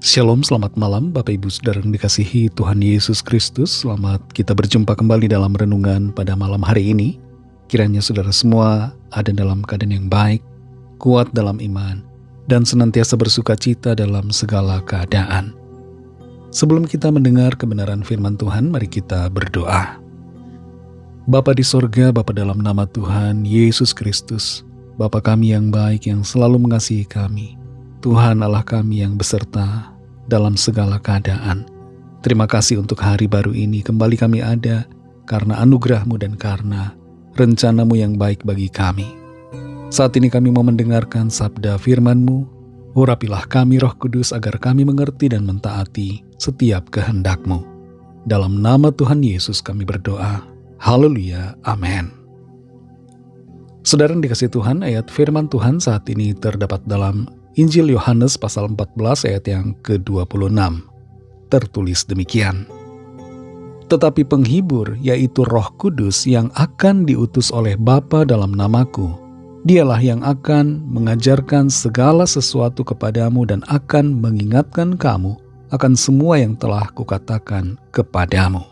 Shalom, selamat malam Bapak Ibu Saudara yang dikasihi Tuhan Yesus Kristus. Selamat kita berjumpa kembali dalam renungan pada malam hari ini. Kiranya saudara semua ada dalam keadaan yang baik, kuat dalam iman, dan senantiasa bersuka cita dalam segala keadaan. Sebelum kita mendengar kebenaran firman Tuhan, mari kita berdoa. Bapa di sorga, Bapa dalam nama Tuhan Yesus Kristus, Bapa kami yang baik yang selalu mengasihi kami, Tuhan Allah kami yang beserta dalam segala keadaan. Terima kasih untuk hari baru ini. Kembali kami ada karena anugerah-Mu dan karena rencana-Mu yang baik bagi kami. Saat ini kami mau mendengarkan sabda firman-Mu. Urapilah kami Roh Kudus agar kami mengerti dan mentaati setiap kehendak-Mu. Dalam nama Tuhan Yesus kami berdoa. Haleluya. Amin. Saudara yang dikasihi Tuhan, ayat firman Tuhan saat ini terdapat dalam Injil Yohanes pasal 14 ayat yang ke-26. Tertulis demikian. Tetapi penghibur, yaitu Roh Kudus yang akan diutus oleh Bapa dalam namaku, dialah yang akan mengajarkan segala sesuatu kepadamu dan akan mengingatkan kamu akan semua yang telah kukatakan kepadamu.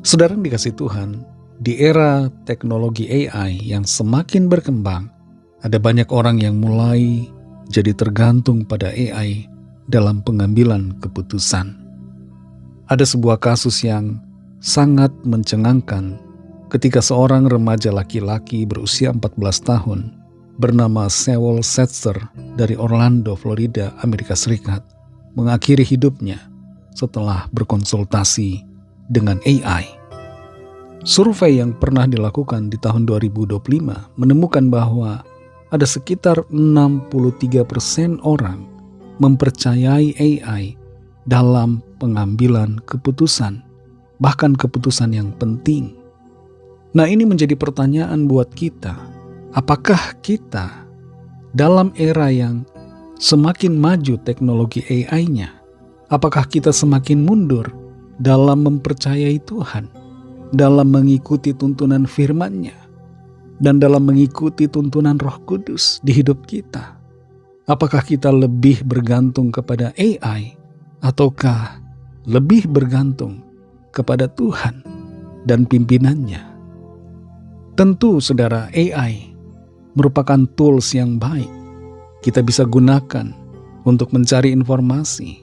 Saudara yang dikasihi Tuhan, di era teknologi AI yang semakin berkembang, ada banyak orang yang mulai jadi tergantung pada AI dalam pengambilan keputusan. Ada sebuah kasus yang sangat mencengangkan ketika seorang remaja laki-laki berusia 14 tahun bernama Sewell Setzer dari Orlando, Florida, Amerika Serikat mengakhiri hidupnya setelah berkonsultasi dengan AI. Survei yang pernah dilakukan di tahun 2025 menemukan bahwa ada sekitar 63% orang mempercayai AI dalam pengambilan keputusan, bahkan keputusan yang penting. Nah, ini menjadi pertanyaan buat kita. Apakah kita dalam era yang semakin maju teknologi AI-nya, apakah kita semakin mundur dalam mempercayai Tuhan, dalam mengikuti tuntunan firman-Nya, dan dalam mengikuti tuntunan Roh Kudus di hidup kita? Apakah kita lebih bergantung kepada AI ataukah lebih bergantung kepada Tuhan dan pimpinannya? Tentu saudara, AI merupakan tools yang baik. Kita bisa gunakan untuk mencari informasi,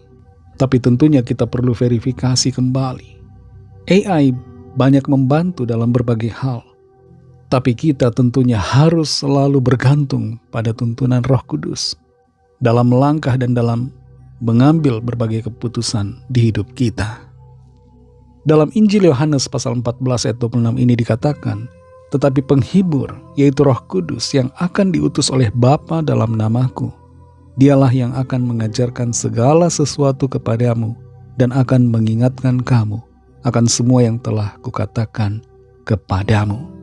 tapi tentunya kita perlu verifikasi kembali. AI banyak membantu dalam berbagai hal, tapi kita tentunya harus selalu bergantung pada tuntunan Roh Kudus dalam melangkah dan dalam mengambil berbagai keputusan di hidup kita. Dalam Injil Yohanes pasal 14 ayat 26 ini dikatakan, tetapi penghibur, yaitu Roh Kudus yang akan diutus oleh Bapa dalam namaku, dialah yang akan mengajarkan segala sesuatu kepadamu dan akan mengingatkan kamu akan semua yang telah kukatakan kepadamu.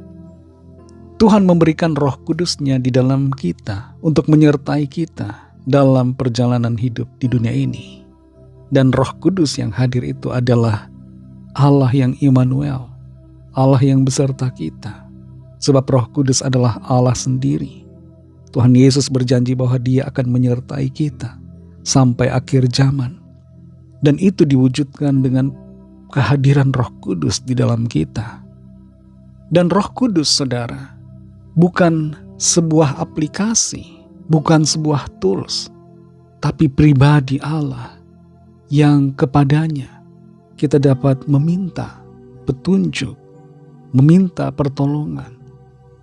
Tuhan memberikan Roh Kudus-Nya di dalam kita untuk menyertai kita dalam perjalanan hidup di dunia ini. Dan Roh Kudus yang hadir itu adalah Allah yang Immanuel, Allah yang beserta kita. Sebab Roh Kudus adalah Allah sendiri. Tuhan Yesus berjanji bahwa Dia akan menyertai kita sampai akhir zaman. Dan itu diwujudkan dengan kehadiran Roh Kudus di dalam kita. Dan Roh Kudus, saudara, bukan sebuah aplikasi, bukan sebuah tools, tapi pribadi Allah yang kepadanya kita dapat meminta petunjuk, meminta pertolongan,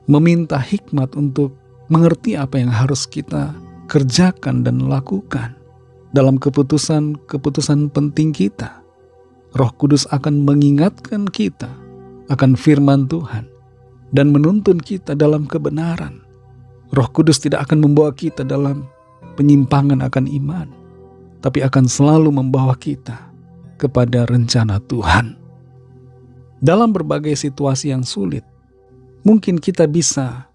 meminta hikmat untuk mengerti apa yang harus kita kerjakan dan lakukan dalam keputusan-keputusan penting kita. Roh Kudus akan mengingatkan kita akan firman Tuhan dan menuntun kita dalam kebenaran. Roh Kudus tidak akan membawa kita dalam penyimpangan akan iman, tapi akan selalu membawa kita kepada rencana Tuhan. Dalam berbagai situasi yang sulit, mungkin kita bisa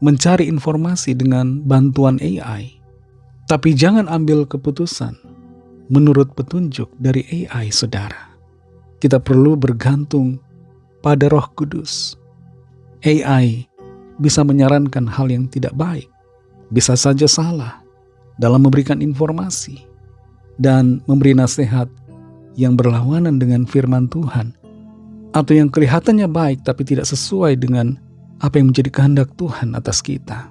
mencari informasi dengan bantuan AI, tapi jangan ambil keputusan menurut petunjuk dari AI, saudara. Kita perlu bergantung pada Roh Kudus. AI bisa menyarankan hal yang tidak baik, bisa saja salah dalam memberikan informasi. dan memberi nasihat yang berlawanan dengan firman Tuhan, atau yang kelihatannya baik tapi tidak sesuai dengan apa yang menjadi kehendak Tuhan atas kita.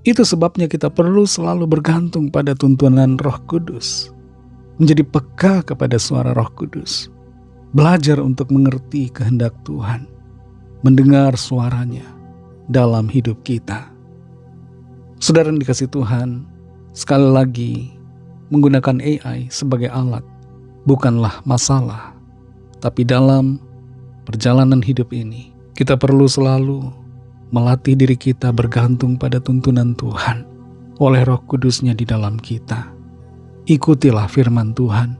Itu sebabnya kita perlu selalu bergantung pada tuntunan Roh Kudus, menjadi peka kepada suara Roh Kudus, belajar untuk mengerti kehendak Tuhan, mendengar suaranya dalam hidup kita. Saudara yang dikasihi Tuhan, sekali lagi, menggunakan AI sebagai alat bukanlah masalah, tapi dalam perjalanan hidup ini kita perlu selalu melatih diri kita bergantung pada tuntunan Tuhan oleh Roh Kudus-Nya di dalam kita. Ikutilah firman Tuhan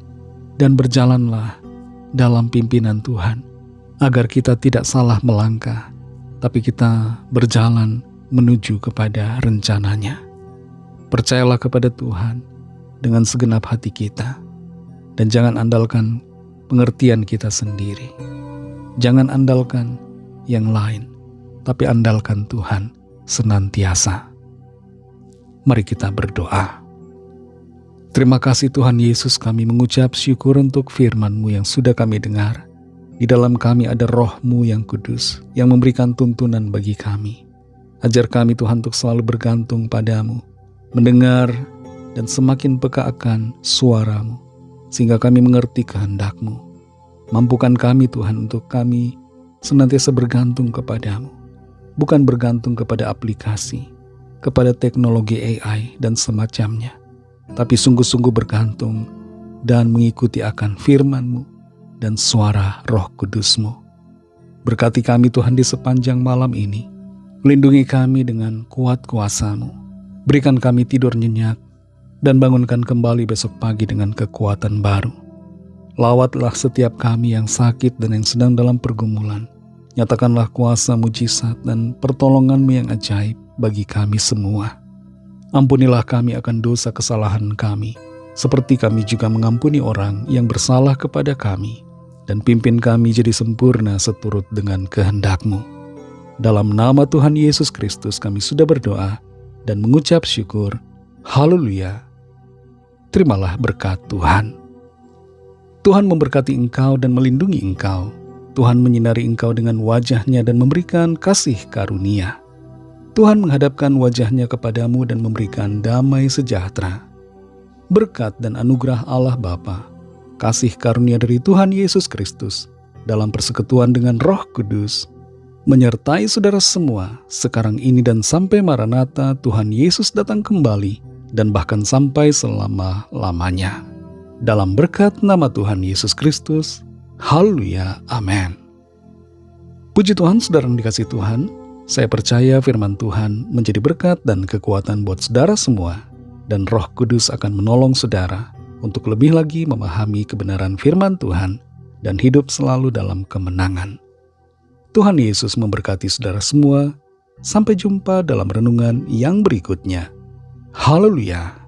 dan berjalanlah dalam pimpinan Tuhan, agar kita tidak salah melangkah, tapi kita berjalan menuju kepada rencananya. Percayalah kepada Tuhan dengan segenap hati kita, dan jangan andalkan pengertian kita sendiri. Jangan andalkan yang lain, tapi andalkan Tuhan senantiasa. Mari kita berdoa. Terima kasih Tuhan Yesus, kami mengucap syukur untuk firman-Mu yang sudah kami dengar. Di dalam kami ada Roh-Mu yang kudus, yang memberikan tuntunan bagi kami. Ajar kami Tuhan untuk selalu bergantung padamu, mendengar dan semakin peka akan suara-Mu, sehingga kami mengerti kehendak-Mu. Mampukan kami Tuhan untuk kami senantiasa bergantung kepadamu, bukan bergantung kepada aplikasi, kepada teknologi AI dan semacamnya, tapi sungguh-sungguh bergantung dan mengikuti akan firman-Mu dan suara Roh Kudus-Mu. Berkati kami Tuhan di sepanjang malam ini. Lindungi kami dengan kuat kuasa-Mu. Berikan kami tidur nyenyak dan bangunkan kembali besok pagi dengan kekuatan baru. Lawatlah setiap kami yang sakit dan yang sedang dalam pergumulan. Nyatakanlah kuasa mujizat dan pertolongan-Mu yang ajaib bagi kami semua. Ampunilah kami akan dosa kesalahan kami, seperti kami juga mengampuni orang yang bersalah kepada kami. Dan pimpin kami jadi sempurna seturut dengan kehendak-Mu. Dalam nama Tuhan Yesus Kristus kami sudah berdoa dan mengucap syukur. Haleluya. Terimalah berkat Tuhan. Tuhan memberkati engkau dan melindungi engkau. Tuhan menyinari engkau dengan wajah-Nya dan memberikan kasih karunia. Tuhan menghadapkan wajah-Nya kepadamu dan memberikan damai sejahtera. Berkat dan anugerah Allah Bapa, kasih karunia dari Tuhan Yesus Kristus, dalam persekutuan dengan Roh Kudus, menyertai saudara semua sekarang ini dan sampai Maranatha Tuhan Yesus datang kembali, dan bahkan sampai selama-lamanya. Dalam berkat nama Tuhan Yesus Kristus. Haleluya. Amin. Puji Tuhan, saudara yang dikasihi Tuhan. Saya percaya firman Tuhan menjadi berkat dan kekuatan buat saudara semua, dan Roh Kudus akan menolong saudara untuk lebih lagi memahami kebenaran firman Tuhan dan hidup selalu dalam kemenangan. Tuhan Yesus memberkati saudara semua. Sampai jumpa dalam renungan yang berikutnya. Haleluya.